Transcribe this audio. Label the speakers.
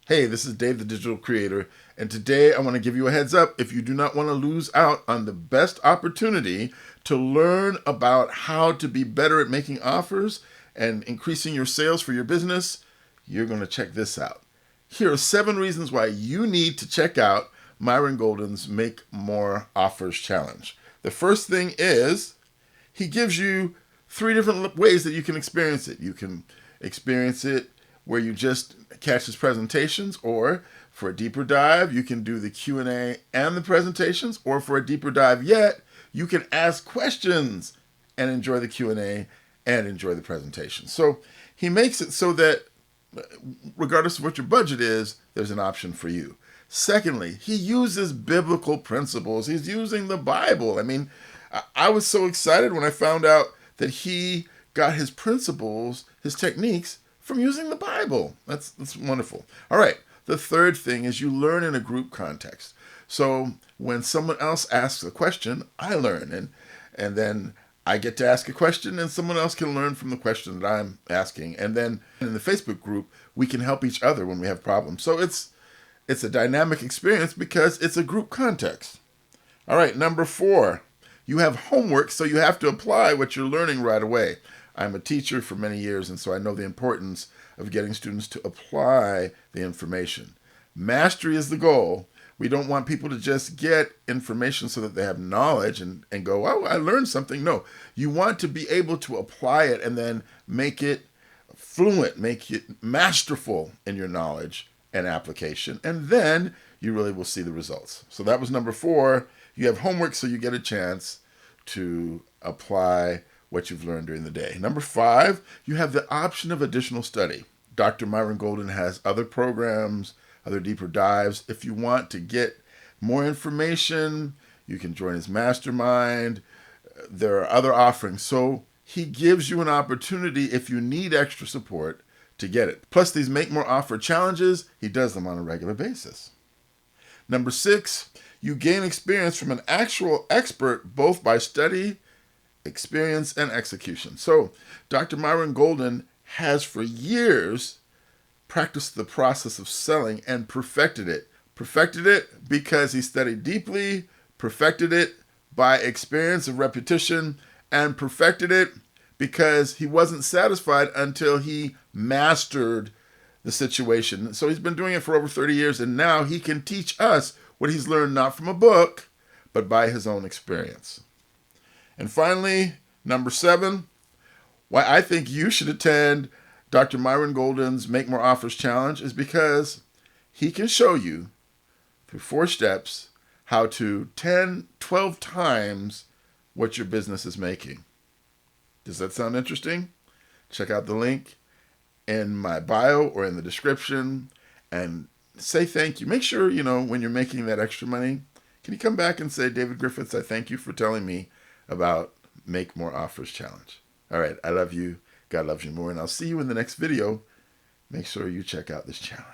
Speaker 1: Hey, this is Dave, the digital creator, and today I want to give you a heads up if you do not want to lose out on the best opportunity to learn about how to be better at making offers and increasing your sales for your business. You're going to check this out. Here are 7 reasons why you need to check out Myron Golden's Make More Offers Challenge. The first thing is he gives you 3 different ways that you can experience it. You can experience it where you just catch his presentations, or for a deeper dive, you can do the Q&A and the presentations, or for a deeper dive yet, you can ask questions and enjoy the Q&A and enjoy the presentation. So he makes it so that regardless of what your budget is, there's an option for you. Secondly, he uses biblical principles. He's using the Bible. I was so excited when I found out that he got his principles, his techniques, from using the Bible. That's wonderful. All right. The third thing is you learn in a group context. So when someone else asks a question, I learn, and then I get to ask a question, and someone else can learn from the question that I'm asking. And then in the Facebook group, we can help each other when we have problems. So it's a dynamic experience because it's a group context. All right, number 4, you have homework, so you have to apply what you're learning right away. I'm a teacher for many years, and so I know the importance of getting students to apply the information. Mastery is the goal. We don't want people to just get information so that they have knowledge and go, oh, I learned something. No, you want to be able to apply it and then make it fluent, make it masterful in your knowledge and application, and then you really will see the results. So that was number 4. You have homework, so you get a chance to apply what you've learned during the day. Number 5, you have the option of additional study. Dr. Myron Golden has other programs, other deeper dives. If you want to get more information, you can join his mastermind. There are other offerings. So he gives you an opportunity, if you need extra support, to get it. Plus, these Make More Offer challenges, he does them on a regular basis. Number 6, you gain experience from an actual expert, both by study, experience, and execution. So Dr. Myron Golden has for years practiced the process of selling and perfected it. Perfected it because he studied deeply, perfected it by experience of repetition, and perfected it because he wasn't satisfied until he mastered the situation. So he's been doing it for over 30 years, and now he can teach us what he's learned not from a book, but by his own experience. And finally, number 7, why I think you should attend Dr. Myron Golden's Make More Offers Challenge is because he can show you through 4 steps how to 10, 12 times what your business is making. Does that sound interesting? Check out the link in my bio or in the description and say thank you. Make sure, when you're making that extra money, can you come back and say, David Griffiths, I thank you for telling me about Make More Offers Challenge. All right, I love you. God loves you more, and I'll see you in the next video. Make sure you check out this challenge.